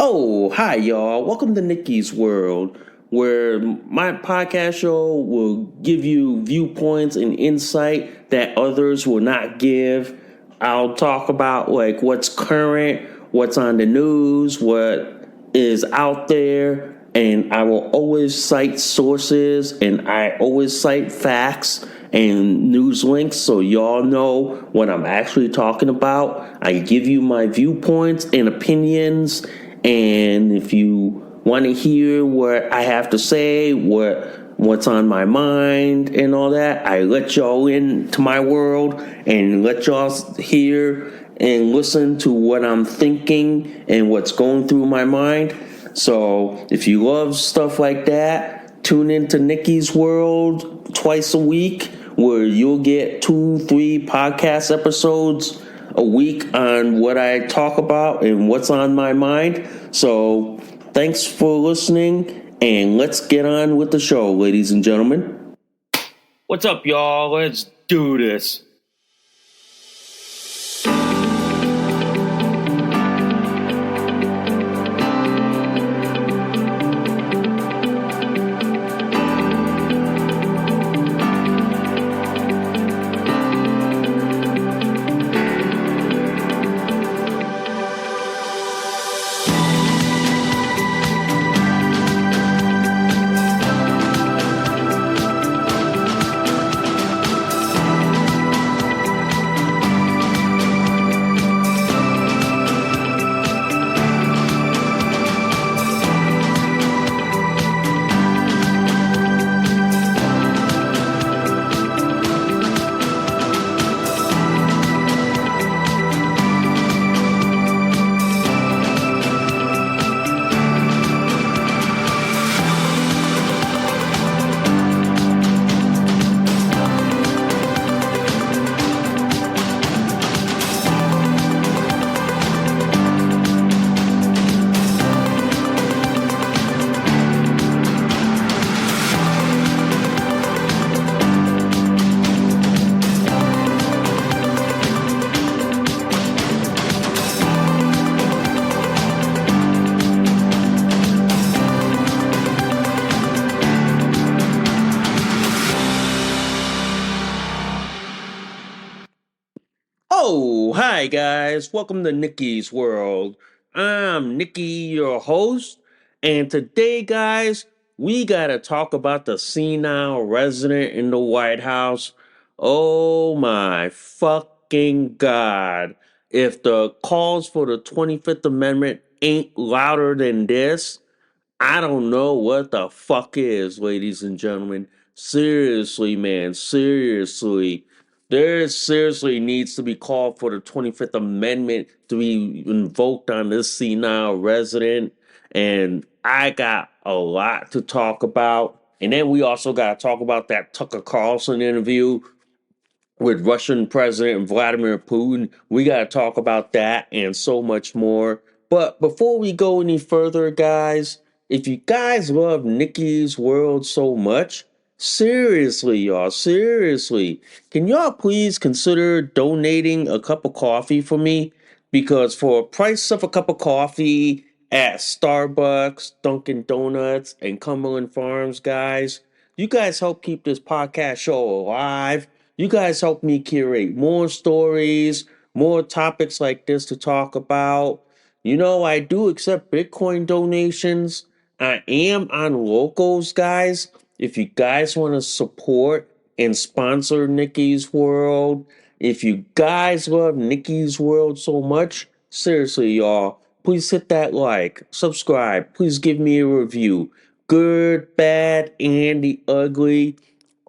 Oh, hi, y'all. Welcome to Nikki's World, where my podcast show will give you viewpoints and insight that others will not give. I'll talk about like what's current, what's on the news, what is out there, and I will always cite sources and I always cite facts and news links so y'all know what I'm actually talking about. I give you my viewpoints and opinions, and if you want to hear what I have to say, what's on my mind and all that, I let y'all into my world and let y'all hear and listen to what I'm thinking and what's going through my mind. So if you love stuff like that, tune into Nikki's World twice a week, where you'll get 2-3 podcast episodes a week on what I talk about and what's on my mind. So thanks for listening, and let's get on with the show, ladies and gentlemen. What's up, y'all? Let's do this. Oh, hi guys. Welcome to Nikki's World. I'm Nikki, your host, and today, guys, we gotta talk about the senile resident in the White House. Oh my fucking God. If the calls for the 25th Amendment ain't louder than this, I don't know what the fuck is, ladies and gentlemen. Seriously, man, seriously. There seriously needs to be called for the 25th Amendment to be invoked on this senile resident. And I got a lot to talk about. And then we also got to talk about that Tucker Carlson interview with Russian President Vladimir Putin. We got to talk about that and so much more. But before we go any further, guys, if you guys love Nikki's World so much, seriously, y'all, seriously, can y'all please consider donating a cup of coffee for me? Because for a price of a cup of coffee at Starbucks, Dunkin' Donuts, and Cumberland Farms, guys, you guys help keep this podcast show alive. You guys help me curate more stories, more topics like this to talk about. You know, I do accept Bitcoin donations. I am on Locals, guys. If you guys want to support and sponsor Nikki's World, if you guys love Nikki's World so much, seriously, y'all, please hit that like, subscribe, please give me a review. Good, bad, and the ugly.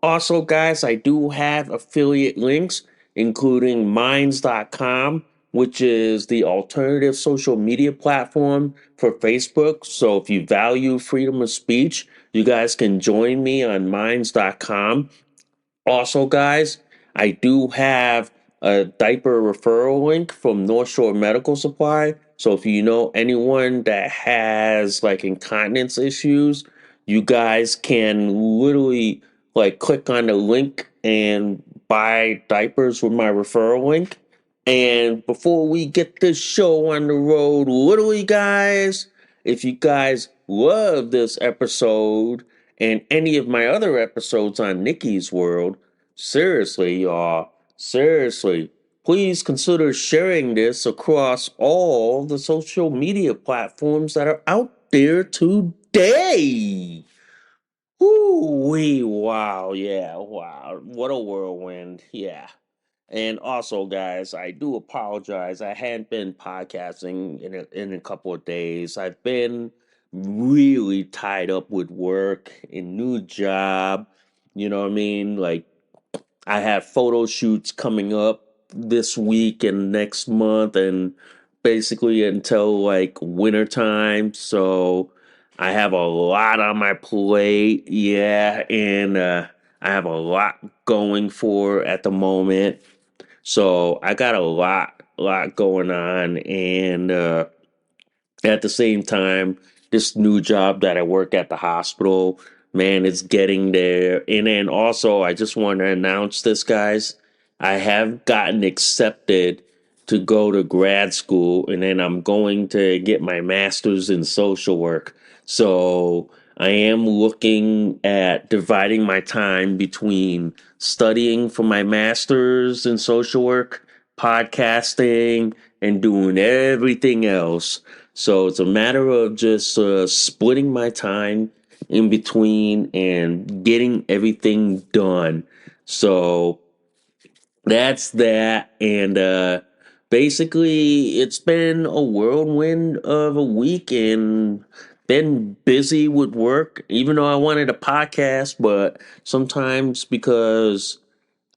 Also, guys, I do have affiliate links, including minds.com, which is the alternative social media platform for Facebook. So if you value freedom of speech, you guys can join me on minds.com. Also, guys, I do have a diaper referral link from North Shore Medical Supply. So if you know anyone that has like incontinence issues, you guys can literally like click on the link and buy diapers with my referral link. And before we get this show on the road, literally, guys, If you guys love this episode and any of my other episodes on Nikki's World, seriously, y'all, seriously, please consider sharing this across all the social media platforms that are out there today. Ooh, wee, wow, yeah, wow, what a whirlwind, yeah. And also, guys, I do apologize. I hadn't been podcasting in a couple of days. I've been really tied up with work and new job. You know what I mean? Like I have photo shoots coming up this week and next month, and basically until like winter time. So I have a lot on my plate. Yeah, and I have a lot going for at the moment. So I got a lot going on, and at the same time, this new job that I work at the hospital, man, it's getting there. And then also, I just want to announce this, guys. I have gotten accepted to go to grad school, and then I'm going to get my master's in social work. So I am looking at dividing my time between studying for my master's in social work, podcasting, and doing everything else. So it's a matter of just splitting my time in between and getting everything done. So that's that. And basically, it's been a whirlwind of a week and been busy with work, even though I wanted a podcast, but sometimes because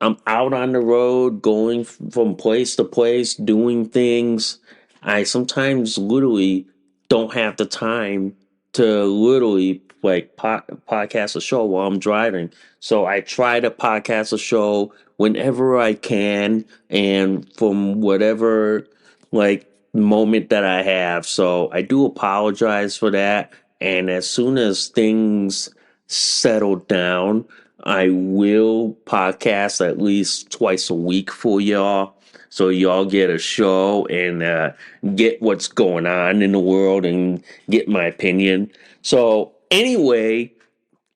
I'm out on the road, going from place to place, doing things. I sometimes literally don't have the time to literally like podcast a show while I'm driving. So I try to podcast a show whenever I can and from whatever like moment that I have. So I do apologize for that. And as soon as things settle down, I will podcast at least twice a week for y'all. So y'all get a show and get what's going on in the world and get my opinion. So anyway,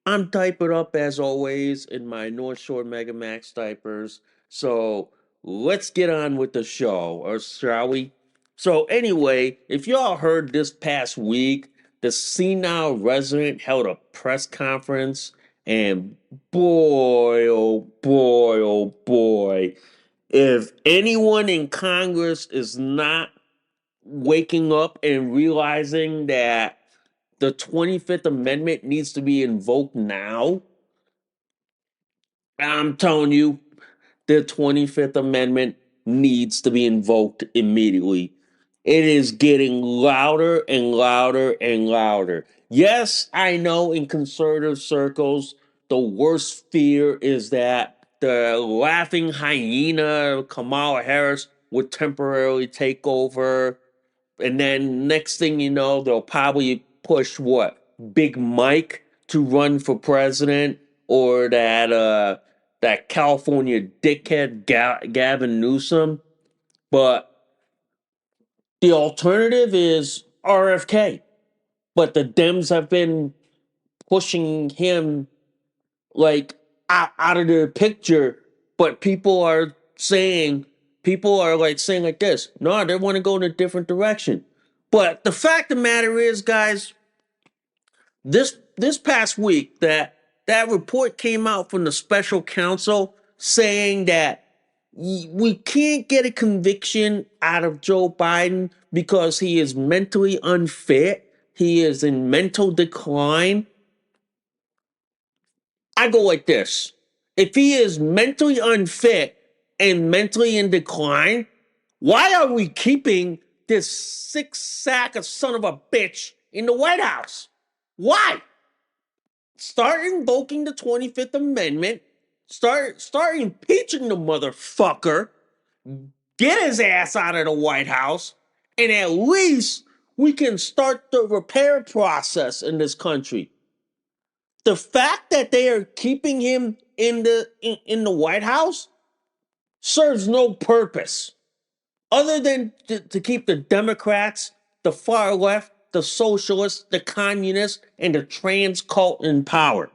I'm diapered up as always in my North Shore Mega Max diapers. So let's get on with the show, or shall we? So anyway, if y'all heard this past week, the senile resident held a press conference, and boy, oh boy, oh boy, if anyone in Congress is not waking up and realizing that the 25th Amendment needs to be invoked now, I'm telling you, the 25th Amendment needs to be invoked immediately. It is getting louder and louder and louder. Yes, I know in conservative circles, the worst fear is that the laughing hyena Kamala Harris would temporarily take over, and then next thing you know, they'll probably push what? Big Mike to run for president, or that California dickhead Gavin Newsom. But the alternative is RFK. But the Dems have been pushing him like out of the picture. But people are like saying like this, no, they want to go in a different direction. But the fact of the matter is, guys, this past week that report came out from the special counsel saying that we can't get a conviction out of Joe Biden because he is mentally unfit. He is in mental decline. I go like this. If he is mentally unfit and mentally in decline, why are we keeping this sick sack of son of a bitch in the White House? Why? Start invoking the 25th Amendment. Start impeaching the motherfucker. Get his ass out of the White House, and at least we can start the repair process in this country. The fact that they are keeping him in the White House serves no purpose other than to keep the Democrats, the far left, the socialists, the communists, and the trans cult in power.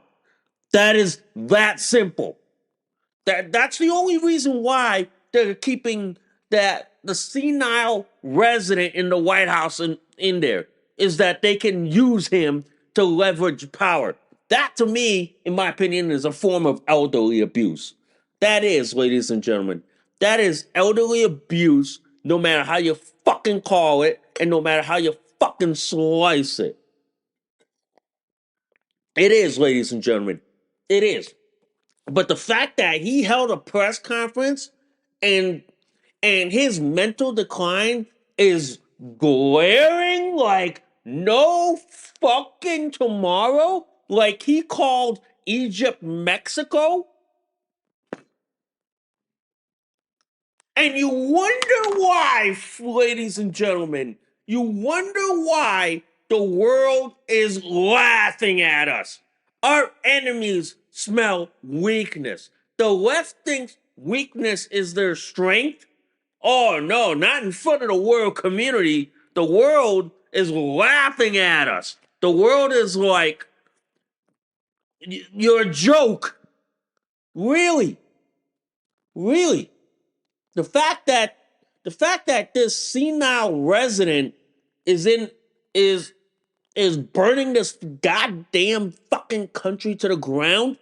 That is that simple. That's the only reason why they're keeping that the senile resident in the White House in there is that they can use him to leverage power. That to me, in my opinion, is a form of elderly abuse. That is, ladies and gentlemen, that is elderly abuse, no matter how you fucking call it, and no matter how you fucking slice it. It is, ladies and gentlemen. It is. But the fact that he held a press conference and his mental decline is glaring like no fucking tomorrow, like he called Egypt Mexico, and you wonder why, ladies and gentlemen, you wonder why the world is laughing at us. Our enemies smell weakness. The left thinks weakness is their strength. Oh no, not in front of the world community. The world is laughing at us. The world is like, you're a joke. Really? Really? The fact that this senile resident is in is burning this goddamn fucking country to the ground,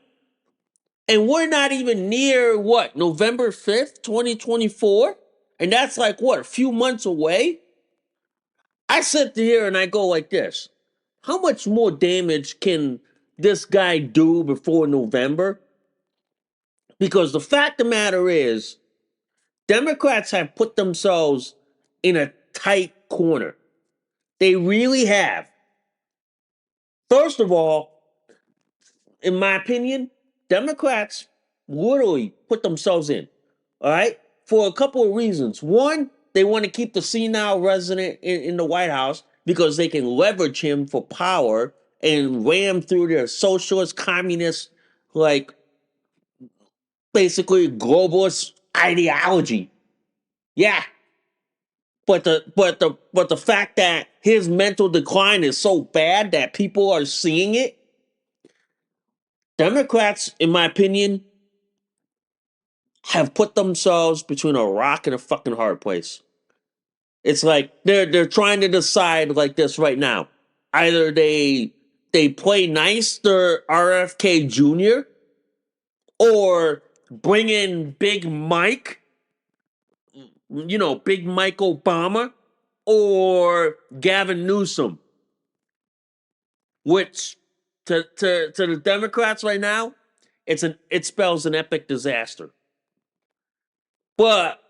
and we're not even near what, November 5th, 2024? And that's like what, a few months away? I sit here and I go like this. How much more damage can this guy do before November? Because the fact of the matter is, Democrats have put themselves in a tight corner. They really have. First of all, in my opinion, Democrats literally put themselves in. All right? For a couple of reasons. One, they want to keep the senile resident in the White House because they can leverage him for power and ram through their socialist, communist, like basically globalist ideology. Yeah. But the fact that his mental decline is so bad that people are seeing it, Democrats, in my opinion, have put themselves between a rock and a fucking hard place. It's like they're trying to decide like this right now. Either they play nice, they're RFK Jr., or bring in Big Mike, Big Mike Obama, or Gavin Newsom, which to the Democrats right now, it spells an epic disaster. But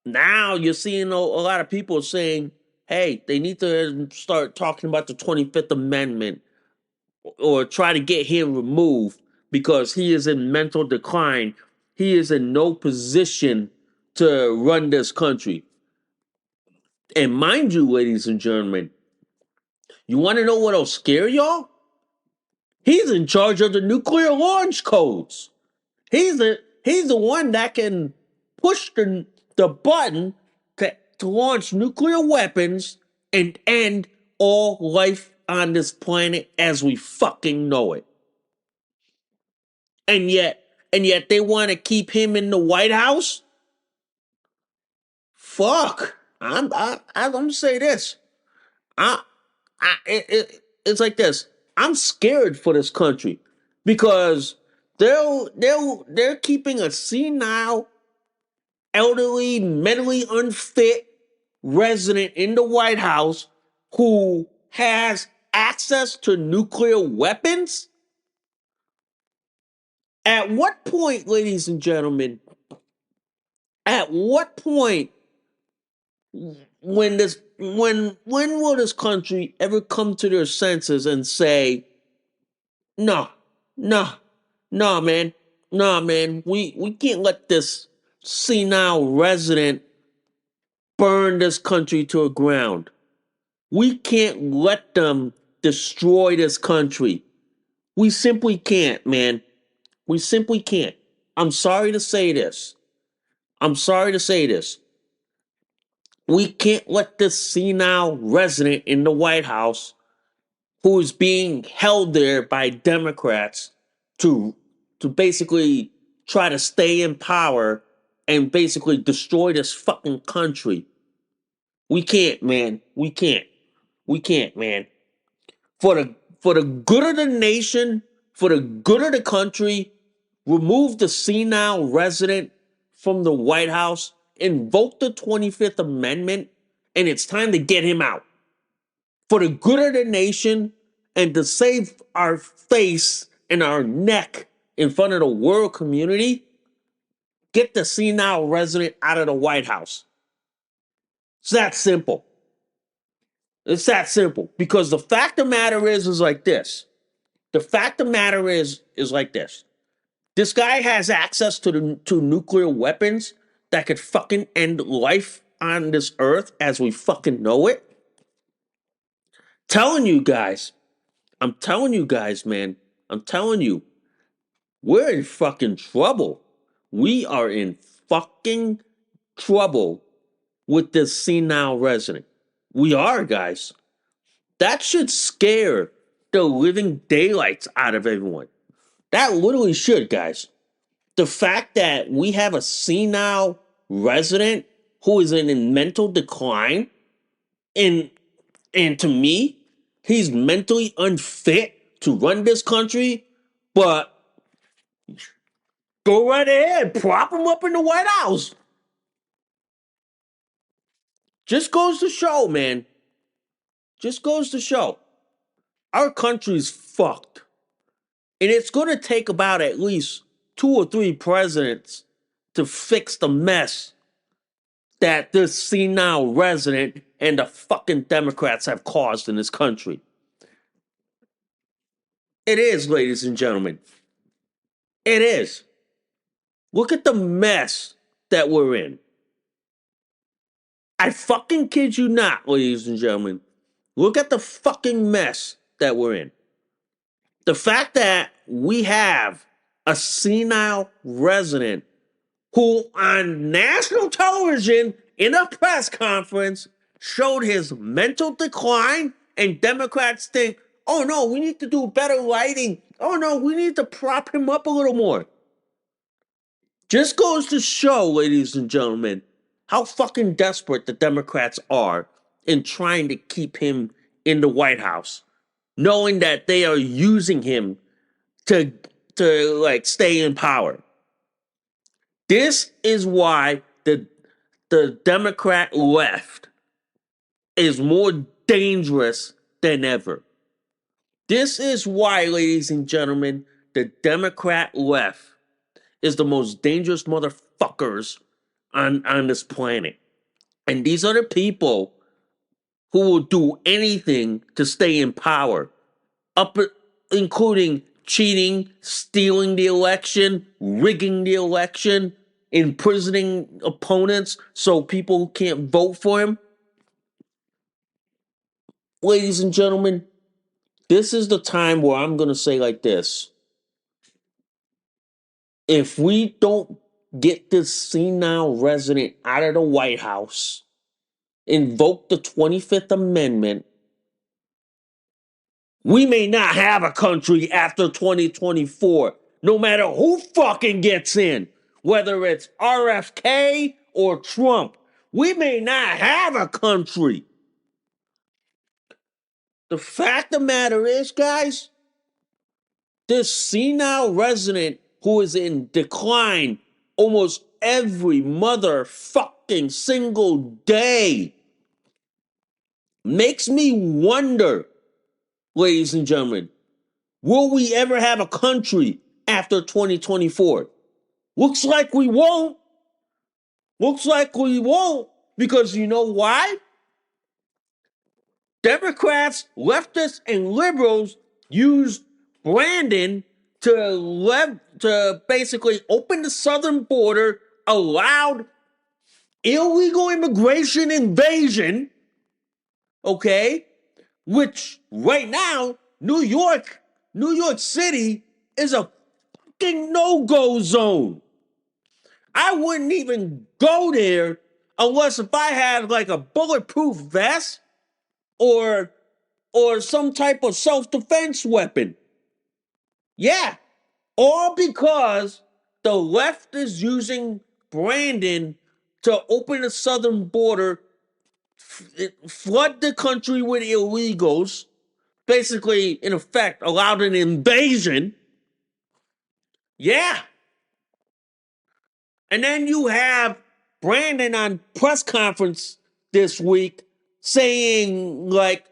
now you're seeing a lot of people saying, hey, they need to start talking about the 25th Amendment or try to get him removed because he is in mental decline. He is in no position to run this country. And mind you, ladies and gentlemen, you want to know what'll scare y'all? He's in charge of the nuclear launch codes. He's the one that can push the button to launch nuclear weapons and end all life on this planet as we fucking know it. And yet they want to keep him in the White House? Fuck. I'm gonna say this. I, it's like this. I'm scared for this country because they're keeping a senile, elderly, mentally unfit resident in the White House who has access to nuclear weapons. At what point, ladies and gentlemen, at what point when will this country ever come to their senses and say, no, no, no, man, no, man, we can't let this senile resident burn this country to the ground. We can't let them destroy this country. We simply can't, man. We simply can't. I'm sorry to say this. I'm sorry to say this. We can't let this senile resident in the White House, who is being held there by Democrats to basically try to stay in power and basically destroy this fucking country. We can't, man. We can't. We can't, man. For the good of the nation, for the good of the country, remove the senile resident from the White House, invoke the 25th Amendment, and it's time to get him out. For the good of the nation and to save our face and our neck in front of the world community, get the senile resident out of the White House. It's that simple. It's that simple. Because the fact of the matter is like this. The fact of the matter is like this. This guy has access to nuclear weapons that could fucking end life on this earth as we fucking know it. I'm telling you guys, man. I'm telling you, we're in fucking trouble. We are in fucking trouble with this senile resident. We are, guys. That should scare the living daylights out of everyone. That literally should, guys. The fact that we have a senile resident who is in mental decline, and to me, he's mentally unfit to run this country, but go right ahead, prop him up in the White House. Just goes to show, man. Just goes to show. Our country's fucked. And it's going to take about at least 2 or 3 presidents to fix the mess that this senile resident and the fucking Democrats have caused in this country. It is, ladies and gentlemen. It is. Look at the mess that we're in. I fucking kid you not, ladies and gentlemen. Look at the fucking mess that we're in. The fact that we have a senile resident who on national television in a press conference showed his mental decline, and Democrats think, oh no, we need to do better lighting. Oh no, we need to prop him up a little more. Just goes to show, ladies and gentlemen, how fucking desperate the Democrats are in trying to keep him in the White House, knowing that they are using him to like stay in power. This is why the Democrat left is more dangerous than ever. This is why, ladies and gentlemen, the Democrat left is the most dangerous motherfuckers on this planet. And these are the people who will do anything to stay in power, including cheating, stealing the election, rigging the election, imprisoning opponents so people can't vote for him. Ladies and gentlemen, this is the time where I'm going to say like this. If we don't get this senile resident out of the White House, invoke the 25th Amendment, we may not have a country after 2024, no matter who fucking gets in, whether it's RFK or Trump. We may not have a country. The fact of the matter is, guys, this senile resident who is in decline almost every motherfucking single day makes me wonder, ladies and gentlemen, will we ever have a country after 2024? Looks like we won't. Looks like we won't, because you know why? Democrats, leftists, and liberals used Brandon to basically open the southern border, allowed illegal immigration invasion, okay? Which right now, New York City is a fucking no-go zone. I wouldn't even go there unless if I had like a bulletproof vest or some type of self-defense weapon. Yeah. All because the left is using Brandon to open the southern border, flood the country with illegals, basically, in effect, allowed an invasion. Yeah. And then you have Brandon on press conference this week saying like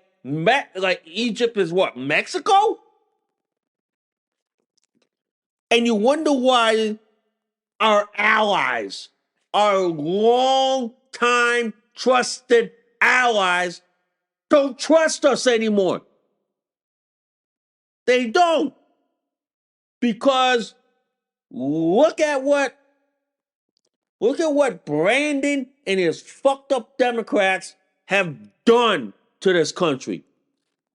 Egypt is what, Mexico? And you wonder why our allies, our long time trusted allies, don't trust us anymore. They don't. Because look at what Brandon and his fucked up Democrats have done to this country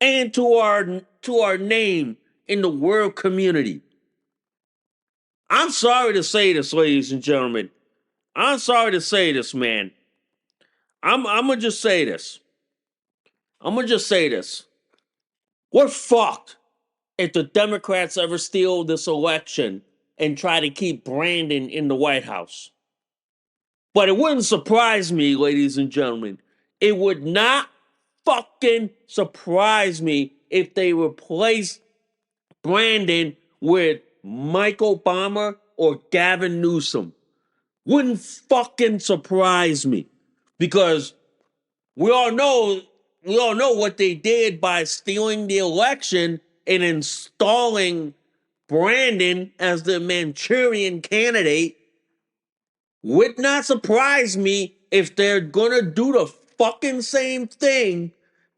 and to our name in the world community. I'm sorry to say this, ladies and gentlemen. I'm sorry to say this, man. I'm gonna just say this. I'm gonna just say this. We're fucked if the Democrats ever steal this election and try to keep Brandon in the White House. But it wouldn't surprise me, ladies and gentlemen. It would not fucking surprise me if they replace Brandon with Mike Obama or Gavin Newsom. Wouldn't fucking surprise me. Because we all know what they did by stealing the election and installing Brandon as the Manchurian candidate. Would not surprise me if they're gonna do the fucking same thing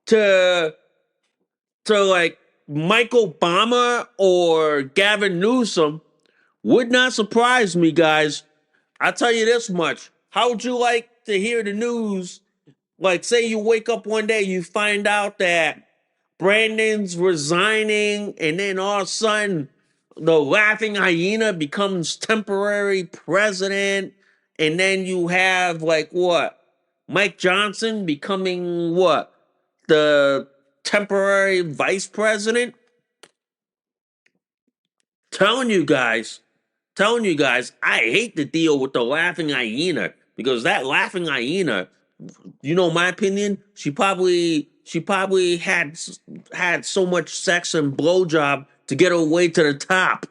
to like Mike Obama or Gavin Newsom. Would not surprise me, guys. I'll tell you this much. How would you like to hear the news? Like, say you wake up one day, you find out that Brandon's resigning, and then all of a sudden, the laughing hyena becomes temporary president, and then you have, like, what? Mike Johnson becoming what? The temporary vice president? Telling you guys, I hate to deal with the laughing hyena because that laughing hyena, you know my opinion, she probably had so much sex and blowjob to get her way to the top.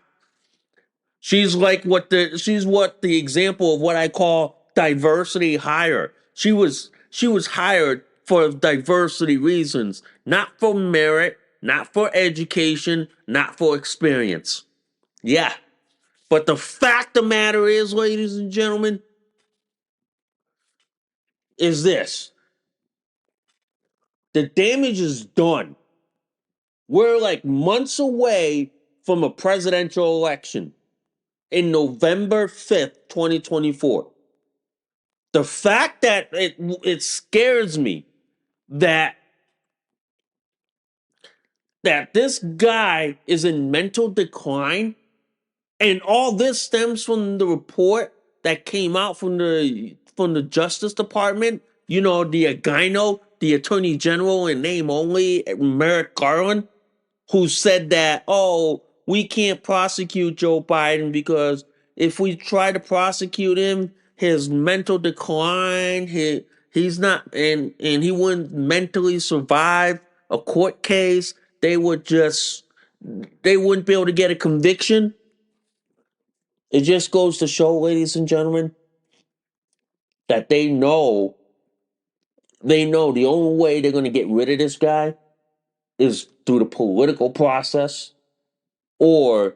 She's what the example of what I call diversity hire. She was hired for diversity reasons, not for merit, not for education, not for experience. Yeah. But the fact of the matter is, ladies and gentlemen, is this. The damage is done. We're like months away from a presidential election in November 5th, 2024. The fact that it scares me that this guy is in mental decline, and all this stems from the report that came out from the Justice Department. You know, the gyno, the Attorney General in name only, Merrick Garland, who said that, oh, we can't prosecute Joe Biden because if we try to prosecute him, his mental decline, he's not, and he wouldn't mentally survive a court case. They wouldn't be able to get a conviction. It just goes to show, ladies and gentlemen, that they know the only way they're going to get rid of this guy is through the political process or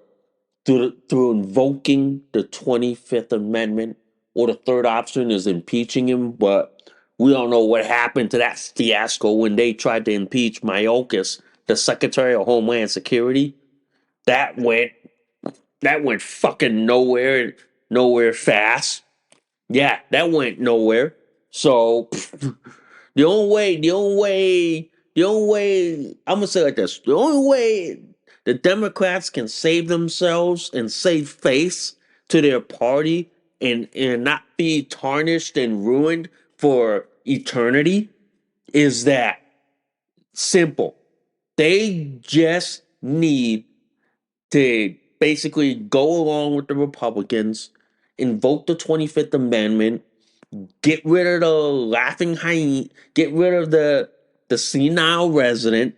through invoking the 25th Amendment, or the third option is impeaching him. But we don't know what happened to that fiasco when they tried to impeach Mayorkas, the Secretary of Homeland Security. That went fucking nowhere fast. Yeah, that went nowhere. So the only way, I'm gonna say it like this: the only way the Democrats can save themselves and save face to their party and not be tarnished and ruined for eternity is that simple. They just need to basically go along with the Republicans, invoke the 25th Amendment, get rid of the laughing hyena, get rid of the senile resident,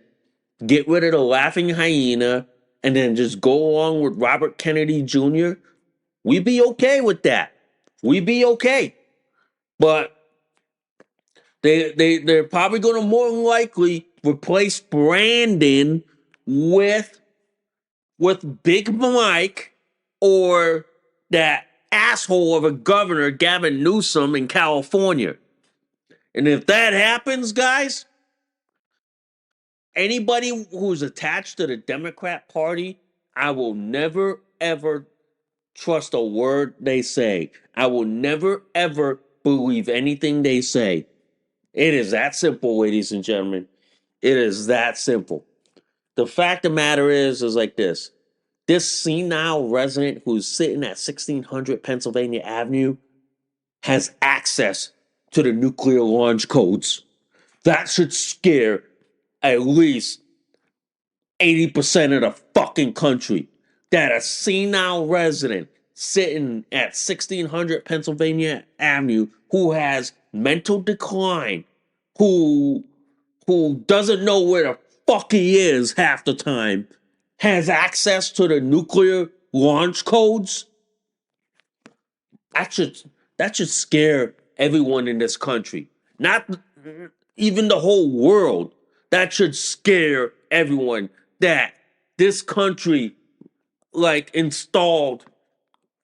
get rid of the laughing hyena, and then just go along with Robert Kennedy Jr., we'd be okay with that. We'd be okay. But they're probably going to more than likely replace Brandon with Big Mike or that asshole of a governor, Gavin Newsom in California. And if that happens, guys, anybody who's attached to the Democrat Party, I will never ever trust a word they say. I will never ever believe anything they say. It is that simple, ladies and gentlemen. It is that simple. The fact of the matter is like this. This senile resident who's sitting at 1600 Pennsylvania Avenue has access to the nuclear launch codes. That should scare at least 80% of the fucking country. That a senile resident sitting at 1600 Pennsylvania Avenue who has mental decline, who doesn't know where the fuck he is half the time, has access to the nuclear launch codes. That should scare everyone in this country. Not even the whole world. That should scare everyone that this country like installed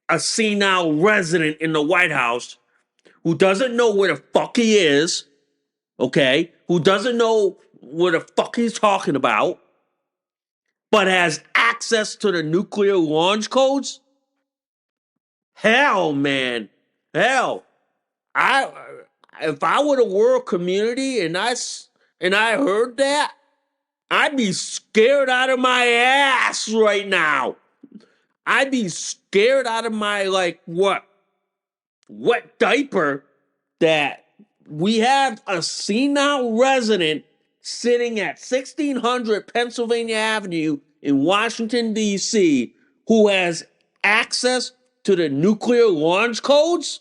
a senile resident in the White House who doesn't know where the fuck he is, okay? Who doesn't know what the fuck he's talking about, but has access to the nuclear launch codes? Hell, man. Hell. I if I were the world community and I heard that, I'd be scared out of my ass right now. I'd be scared out of my like what wet diaper that we have a senile resident sitting at 1600 Pennsylvania Avenue in Washington, D.C., who has access to the nuclear launch codes.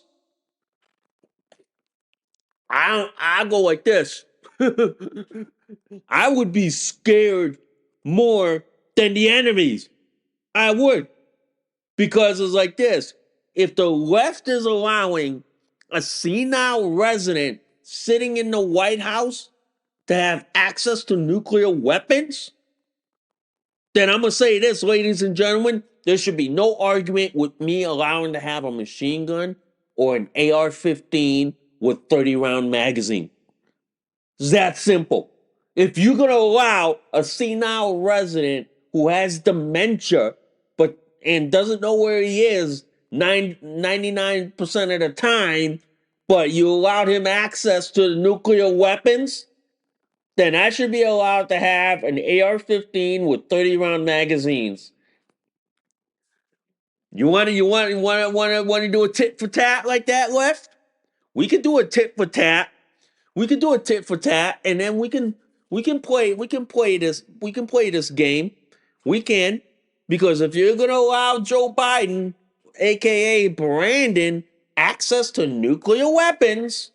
I go like this. I would be scared more than the enemies. I would. Because it's like this. If the left is allowing a senile resident sitting in the White House to have access to nuclear weapons, then I'm going to say this, ladies and gentlemen. There should be no argument with me allowing to have a machine gun or an AR-15 with 30-round magazine. It's that simple. If you're going to allow a senile resident who has dementia and doesn't know where he is 99% of the time, but you allowed him access to the nuclear weapons, then I should be allowed to have an AR-15 with 30-round magazines. You want to do a tit for tat like that, left? We could do a tit for tat. We could do a tit for tat, and then we can play this game. We can, because if you're gonna allow Joe Biden, aka Brandon, access to nuclear weapons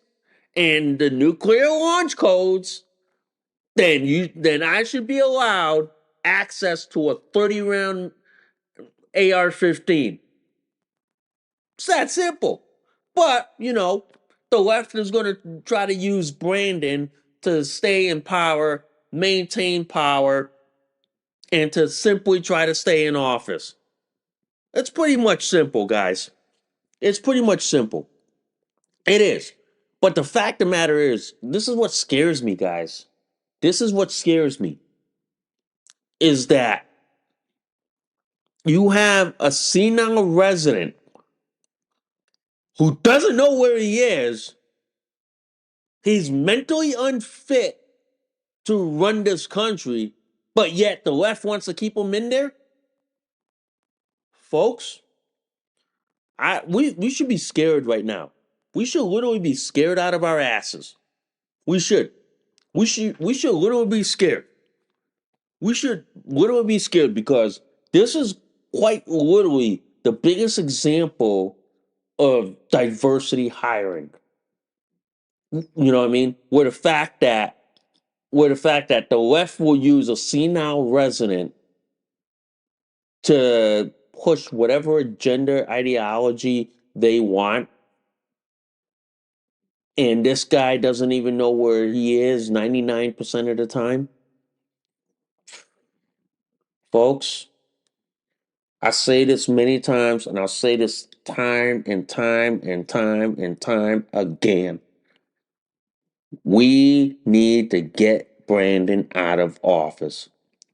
and the nuclear launch codes, then I should be allowed access to a 30-round AR-15. It's that simple. But, the left is going to try to use Brandon to stay in power, maintain power, and to simply try to stay in office. It's pretty much simple, guys. It's pretty much simple. It is. But the fact of the matter is, this is what scares me, guys. This is what scares me. Is that you have a senile resident who doesn't know where he is. He's mentally unfit to run this country, but yet the left wants to keep him in there? Folks, we should be scared right now. We should literally be scared out of our asses. We should. We should literally be scared. We should literally be scared because this is quite literally the biggest example of diversity hiring. You know what I mean? Where the fact that the left will use a senile resident to push whatever gender ideology they want, and this guy doesn't even know where he is 99% of the time. Folks, I say this many times, and I'll say this time and time and time and time again. We need to get Brandon out of office.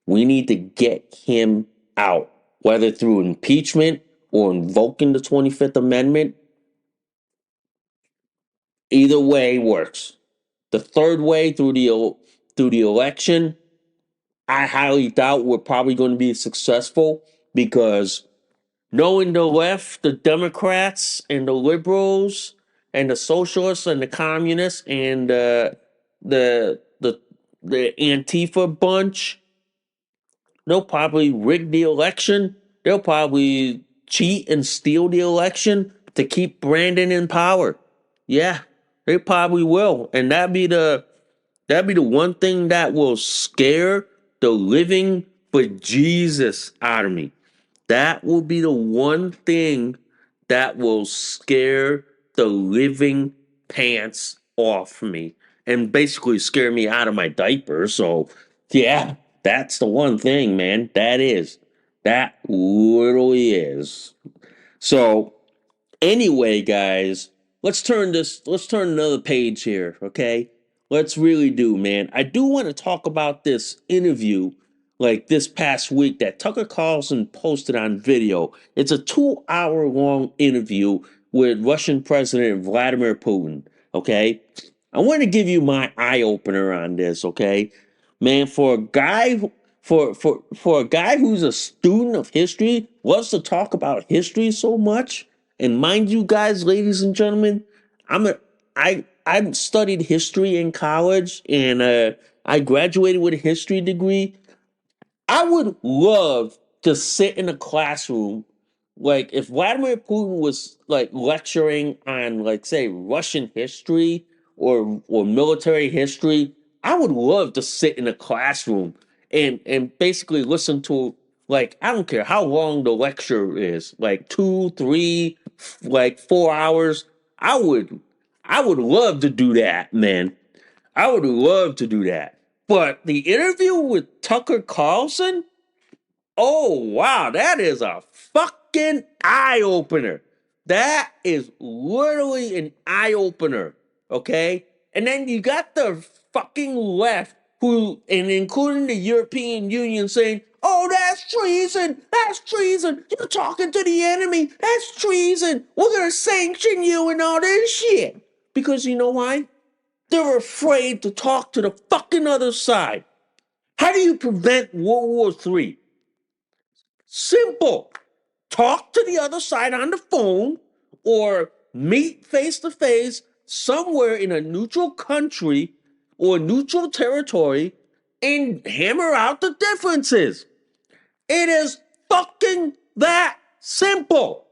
We need to get him out, whether through impeachment or invoking the 25th Amendment. Either way works. The third way through the election, I highly doubt we're probably going to be successful because knowing the left, the Democrats and the liberals and the socialists and the communists and the the Antifa bunch, they'll probably rig the election. They'll probably cheat and steal the election to keep Brandon in power. Yeah, they probably will, and that'd be the one thing that will scare the living bejesus out of me. That will be the one thing that will scare the living pants off me and basically scare me out of my diaper. So, yeah, that's the one thing, man. That is. That literally is. So, anyway, guys, let's turn another page here, okay? Let's really do, man. I do want to talk about this interview like this past week that Tucker Carlson posted on video. It's a 2 hour long interview with Russian President Vladimir Putin, okay? I want to give you my eye opener on this, okay? Man, for a guy who's a student of history, loves to talk about history so much, and mind you guys, ladies and gentlemen, I studied history in college and I graduated with a history degree. I would love to sit in a classroom, like if Vladimir Putin was like lecturing on, like, say, Russian history or military history. I would love to sit in a classroom and basically listen to, like, I don't care how long the lecture is, like 2, 3, like 4 hours. I would I would love to do that, man. I would love to do that. But the interview with Tucker Carlson, oh, wow, that is a fucking eye opener. That is literally an eye opener, okay? And then you got the fucking left, who, and including the European Union, saying, oh, that's treason, that's treason, you're talking to the enemy, that's treason, we're gonna sanction you and all this shit. Because you know why? They're afraid to talk to the fucking other side. How do you prevent World War III? Simple. Talk to the other side on the phone or meet face to face somewhere in a neutral country or neutral territory and hammer out the differences. It is fucking that simple.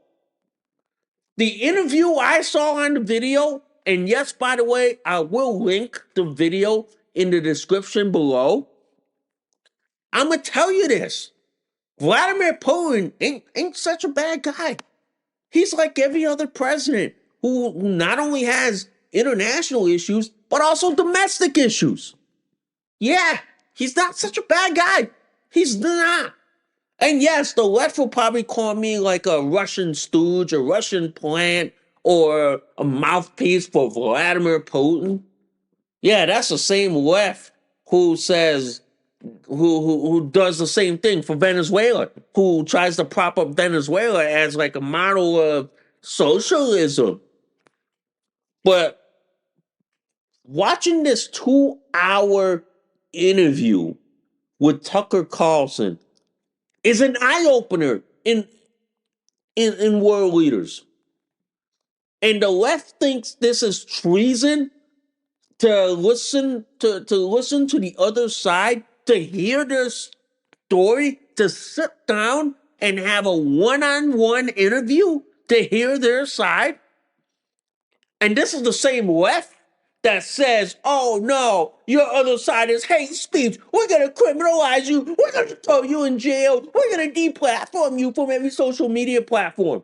The interview I saw on the video, and yes, by the way, I will link the video in the description below. I'm going to tell you this. Vladimir Putin ain't such a bad guy. He's like every other president who not only has international issues, but also domestic issues. Yeah, he's not such a bad guy. He's not. And yes, the left will probably call me like a Russian stooge, a Russian plant, or a mouthpiece for Vladimir Putin. Yeah, that's the same left who says who does the same thing for Venezuela, who tries to prop up Venezuela as like a model of socialism. But watching this 2 hour interview with Tucker Carlson is an eye opener in world leaders. And the left thinks this is treason to listen to the other side, to hear their story, to sit down and have a one-on-one interview to hear their side. And this is the same left that says, oh no, your other side is hate speech. We're going to criminalize you. We're going to throw you in jail. We're going to deplatform you from every social media platform.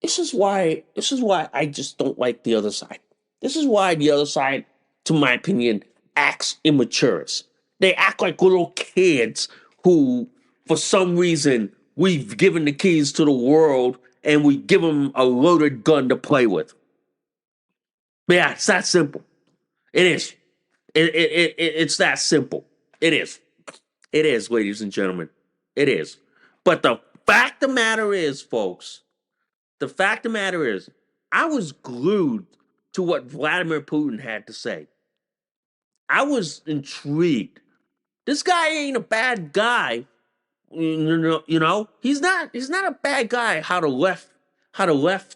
This is why I just don't like the other side. This is why the other side, to my opinion, acts immature. They act like little kids who, for some reason, we've given the keys to the world and we give them a loaded gun to play with. Yeah, it's that simple. It is. It's that simple. It is. It is, ladies and gentlemen. It is. But the fact of the matter is, folks, the fact of the matter is, I was glued to what Vladimir Putin had to say. I was intrigued. This guy ain't a bad guy. He's not. He's not a bad guy. How the left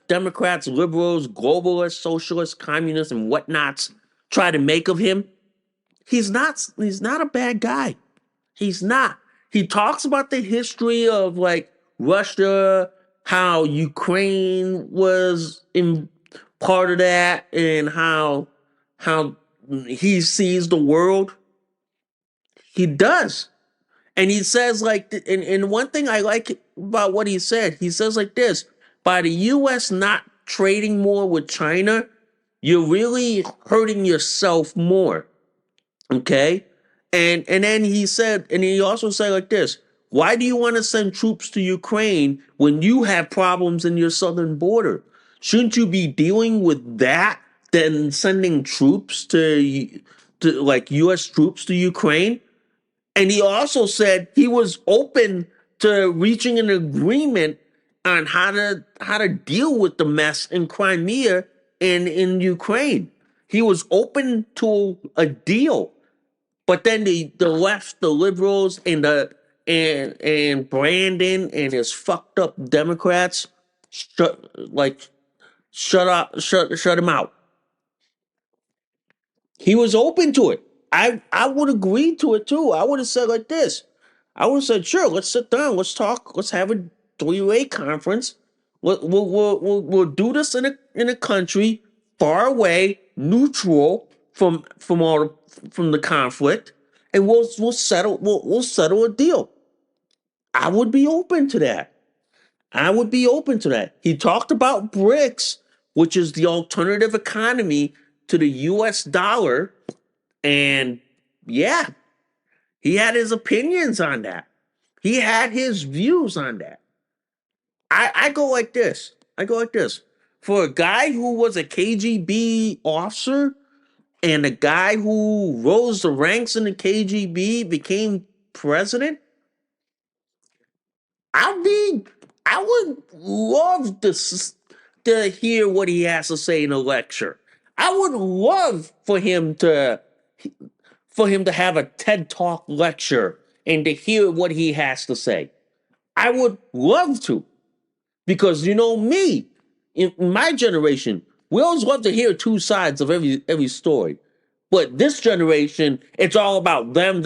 Democrats, liberals, globalists, socialists, communists, and whatnots try to make of him. He's not. He's not a bad guy. He's not. He talks about the history of like Russia, how Ukraine was in part of that, and how he sees the world. He does. And he says like and one thing I like about what he says like this, by the US not trading more with China, you're really hurting yourself more. Okay? And then he also said like this, why do you want to send troops to Ukraine when you have problems in your southern border? Shouldn't you be dealing with that than sending troops to like US troops to Ukraine? And he also said he was open to reaching an agreement on how to deal with the mess in Crimea and in Ukraine. He was open to a deal. But then the left, the liberals, and Brandon and his fucked up Democrats shut him out. He was open to it. I would agree to it too. I would have said like this. I would have said, sure, let's sit down, let's talk, let's have a three-way conference. We'll do this in a country far away, neutral from the conflict, and we'll settle a deal. I would be open to that. I would be open to that. He talked about BRICS, which is the alternative economy to the US dollar. And yeah, he had his opinions on that. He had his views on that. I go like this. I go like this. For a guy who was a KGB officer and a guy who rose the ranks in the KGB became president, I mean, I would love to hear what he has to say in a lecture. I would love for him to have a TED Talk lecture and to hear what he has to say. I would love to, because you know me, in my generation, we always love to hear two sides of every story. But this generation, it's all about them,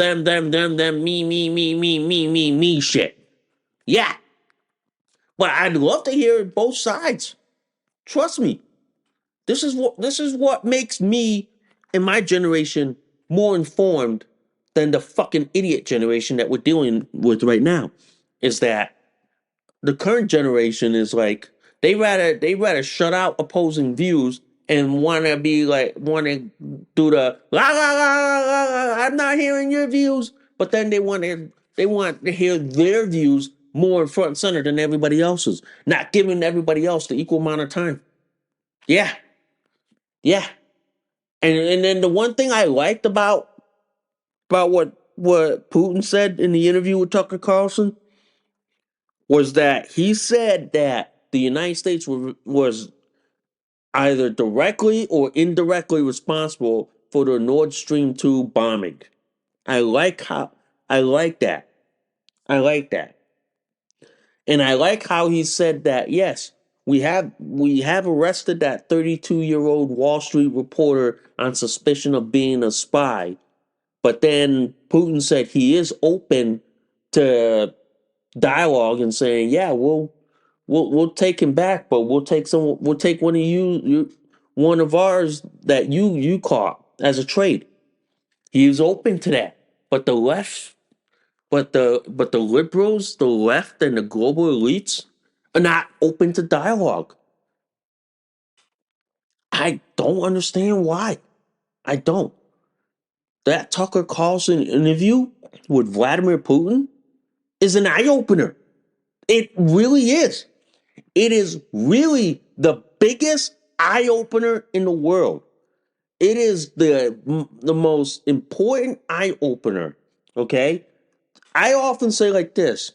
me shit. Yeah, but I'd love to hear both sides. Trust me. This is what makes me and my generation more informed than the fucking idiot generation that we're dealing with right now. Is that the current generation is like they rather shut out opposing views and want to do the la la la la la la, I'm not hearing your views, but then they want to hear their views more in front and center than everybody else's, not giving everybody else the equal amount of time. Yeah, yeah. And then the one thing I liked about what Putin said in the interview with Tucker Carlson was that he said that the United States was either directly or indirectly responsible for the Nord Stream 2 bombing. I like how I like that. I like that. And I like how he said that, yes, We have arrested that 32-year-old Wall Street reporter on suspicion of being a spy. But then Putin said he is open to dialogue and saying, "Yeah, we'll take him back, but we'll take one of ours that you caught as a trade." He is open to that. But the left, but the liberals, the left and the global elites are not open to dialogue. I don't understand why. I don't. That Tucker Carlson interview with Vladimir Putin is an eye opener. It really is. It is really the biggest eye opener in the world. It is the most important eye opener. Okay, I often say like this: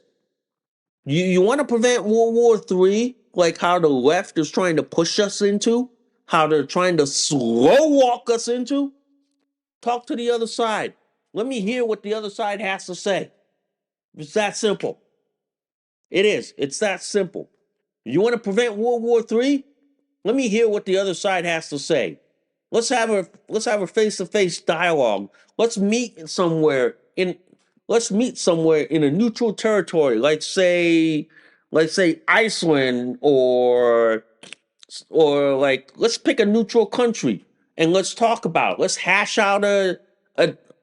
you want to prevent World War III, like how the left is trying to push us into, how they're trying to slow walk us into. Talk to the other side. Let me hear what the other side has to say. It's that simple. It is. It's that simple. You want to prevent World War III? Let me hear what the other side has to say. Let's have a face-to-face dialogue. Let's meet somewhere in let's meet somewhere in a neutral territory, like say Iceland, or like let's pick a neutral country and let's talk about it. Let's hash out a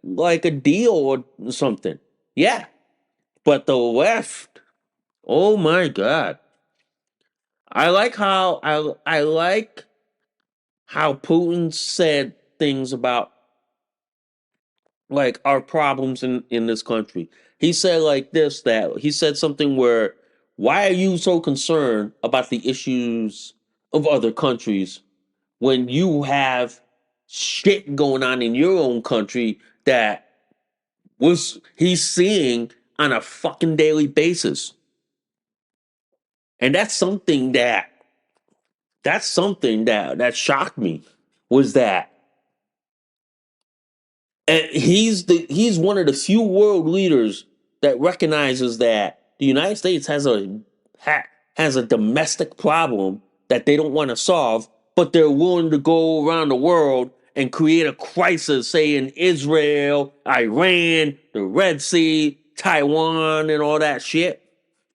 like a deal or something. Yeah. But the left, oh my god. I like how Putin said things about like our problems in this country. He said like this that he said something where, why are you so concerned about the issues of other countries when you have shit going on in your own country that was he's seeing on a fucking daily basis. And that's something that shocked me, was that and he's one of the few world leaders that recognizes that the United States has a domestic problem that they don't want to solve, but they're willing to go around the world and create a crisis, say in Israel, Iran, the Red Sea, Taiwan, and all that shit,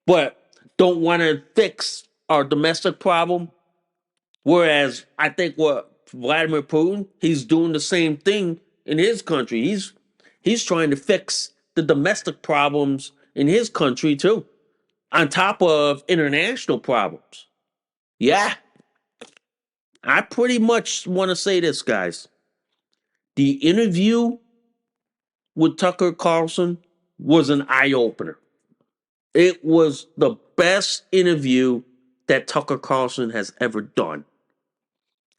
but don't want to fix our domestic problem. Whereas I think what Vladimir Putin, he's doing the same thing in his country. He's trying to fix the domestic problems in his country too, on top of international problems. Yeah, I pretty much want to say this, guys. The interview with Tucker Carlson was an eye opener. It was the best interview that Tucker Carlson has ever done.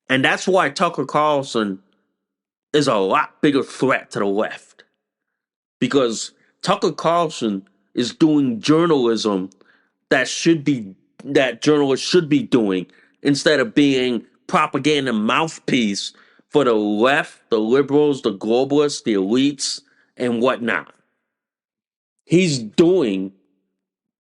And that's why Tucker Carlson is a lot bigger threat to the left, because Tucker Carlson is doing journalism that should be that journalists should be doing, instead of being propaganda mouthpiece for the left, the liberals, the globalists, the elites, and whatnot. He's doing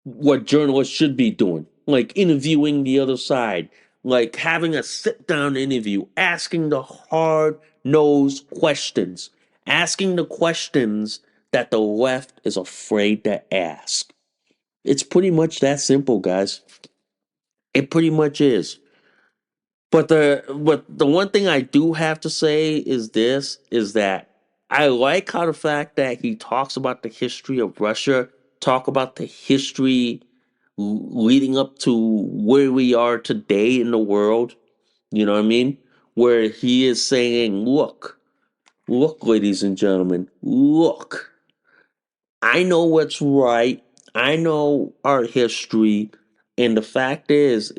what journalists should be doing, like interviewing the other side, like having a sit down interview, asking the hard nosed questions, asking the questions that the left is afraid to ask. It's pretty much that simple, guys. It pretty much is. But the one thing I do have to say is that I like how the fact that he talks about the history of Russia, talk about the history leading up to where we are today in the world. You know what I mean? Where he is saying, look, ladies and gentlemen, look, I know what's right. I know our history. And the fact is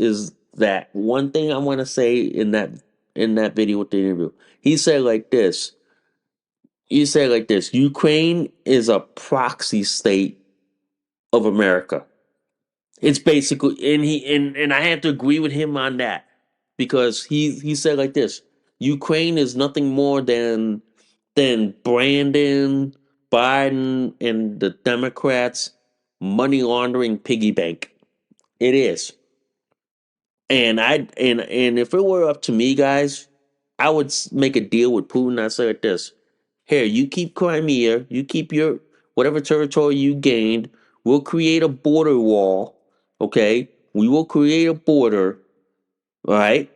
that one thing I want to say in that video with the interview, he said like this. He said like this: Ukraine is a proxy state of America. It's basically, and I have to agree with him on that, because he said like this: Ukraine is nothing more than Brandon, Biden, and the Democrats' money laundering piggy bank. It is. And if it were up to me, guys, I would make a deal with Putin. I say like this: here, you keep Crimea, you keep your whatever territory you gained. We'll create a border wall. Okay, we will create a border. All right,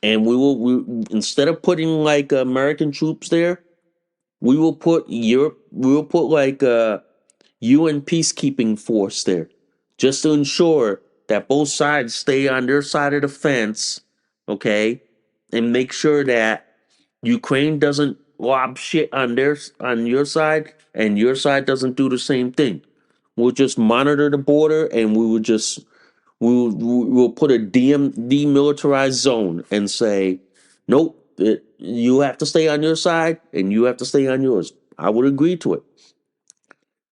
and instead of putting like American troops there, we will put Europe. We will put like UN peacekeeping force there, just to ensure that both sides stay on their side of the fence, okay, and make sure that Ukraine doesn't lob shit on your side, and your side doesn't do the same thing. We'll just monitor the border, and we will put a demilitarized zone and say, nope, you have to stay on your side, and you have to stay on yours. I would agree to it.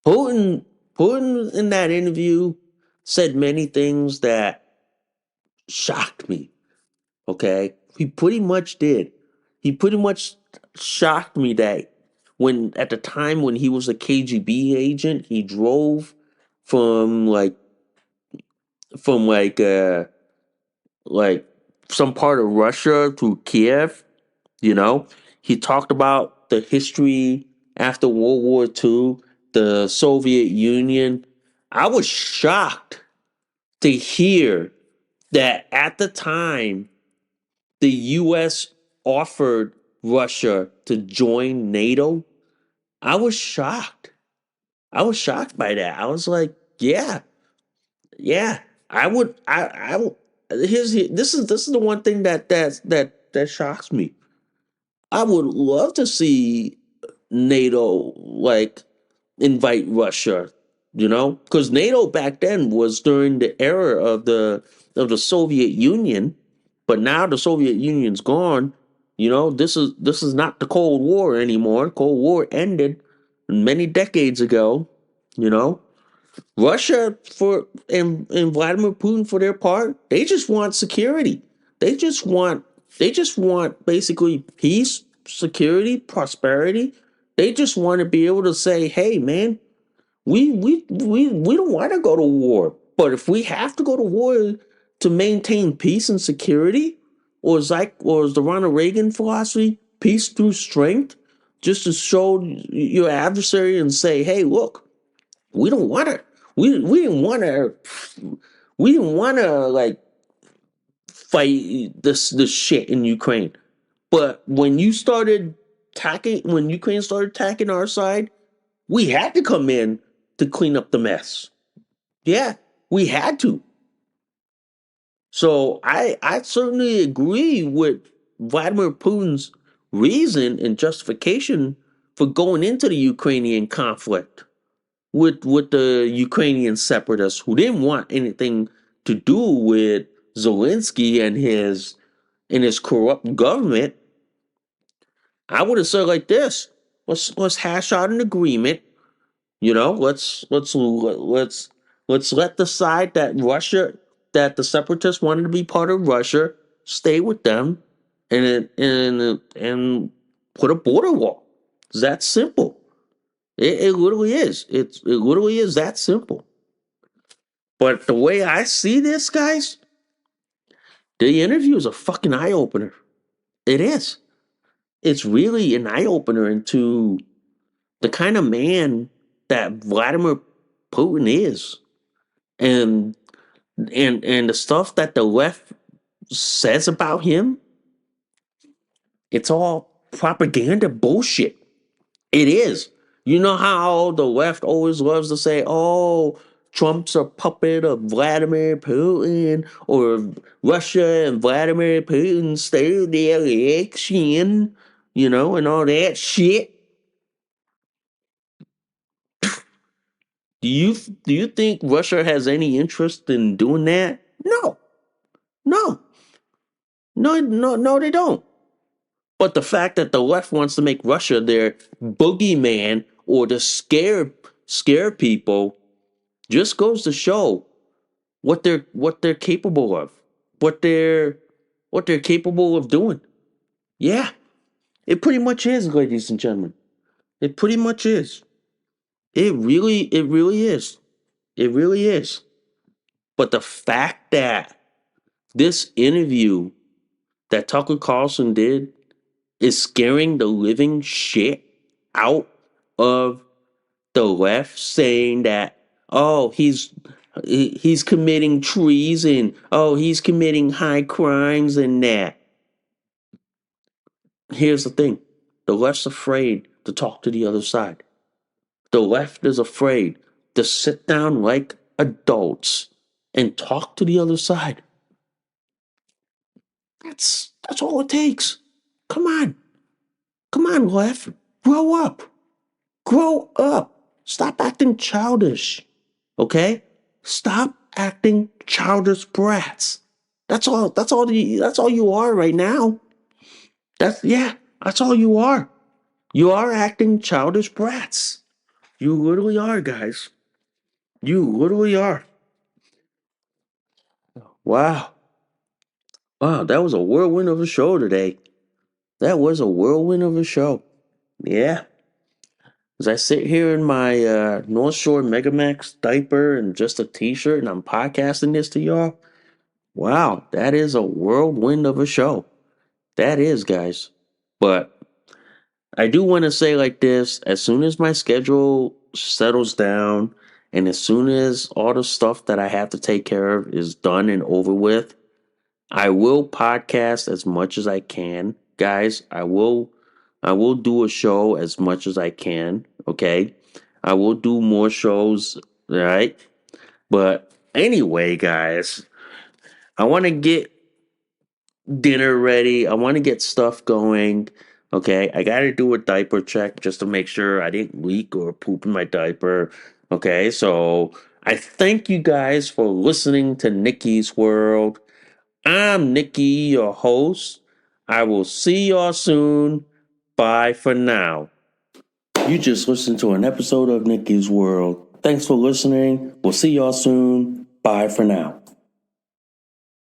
Putin, Putin in that interview said many things that shocked me. Okay, he pretty much did. He pretty much shocked me that when at the time when he was a KGB agent, he drove from from like some part of Russia to Kiev. You know, he talked about the history after World War II, the Soviet Union. I was shocked to hear that at the time the US offered Russia to join NATO. I was shocked. I was shocked by that. I was like, yeah, yeah. I would this is the one thing that shocks me. I would love to see NATO like invite Russia, because NATO back then was during the era of the Soviet Union, but now the Soviet Union's gone. This is not the Cold War anymore. Cold War ended many decades ago. You know, Russia and Vladimir Putin for their part, they just want security. They just want basically peace, security, prosperity. They just want to be able to say, "Hey, man, we don't want to go to war, but if we have to go to war to maintain peace and security, or is the Ronald Reagan philosophy, peace through strength, just to show your adversary and say, hey, look, we don't want to, we didn't want to, we didn't want to like fight this shit in Ukraine, but when Ukraine started attacking our side, we had to come in to clean up the mess. Yeah, we had to. So I certainly agree with Vladimir Putin's reason and justification for going into the Ukrainian conflict with the Ukrainian separatists who didn't want anything to do with Zelensky and his corrupt government. I would have said like this: let's hash out an agreement. Let's let the side that the separatists wanted to be part of Russia stay with them, and put a border wall. It's that simple. It literally is. It literally is that simple. But the way I see this, guys, the interview is a fucking eye opener. It is. It's really an eye opener into the kind of man that Vladimir Putin is, and and the stuff that the left says about him, it's all propaganda bullshit. It is. You know how the left always loves to say, "Oh, Trump's a puppet of Vladimir Putin," or Russia and Vladimir Putin stole the election, and all that shit. Do you think Russia has any interest in doing that? No, no, no, they don't. But the fact that the left wants to make Russia their boogeyman or to scare people just goes to show what they're capable of, what they're what they're capable of doing. Yeah, it pretty much is, ladies and gentlemen. It pretty much is. It really is. It really is. But the fact that This interview that Tucker Carlson did is scaring the living shit out of the left, saying that, oh, he's committing treason, oh, he's committing high crimes and that. Here's the thing. The left's afraid to talk to the other side. The left is afraid to sit down like adults and talk to the other side. That's all it takes. Come on. Come on, left. Grow up. Grow up. Stop acting childish. Okay? Stop acting childish brats. That's all you are right now. That's all you are. You are acting childish brats. You literally are, guys. You literally are. Wow. Wow, that was a whirlwind of a show today. That was a whirlwind of a show. Yeah. As I sit here in my North Shore Megamax diaper and just a t-shirt and I'm podcasting this to y'all. Wow, that is a whirlwind of a show. That is, guys. But I do want to say like this, as soon as my schedule settles down and as soon as all the stuff that I have to take care of is done and over with, I will podcast as much as I can, guys. I will do a show as much as I can, okay? I will do more shows, all right? But anyway, guys, I want to get dinner ready. I want to get stuff going. Okay, I got to do a diaper check just to make sure I didn't leak or poop in my diaper. Okay, so I thank you guys for listening to Nikki's World. I'm Nikki, your host. I will see y'all soon. Bye for now. You just listened to an episode of Nikki's World. Thanks for listening. We'll see y'all soon. Bye for now.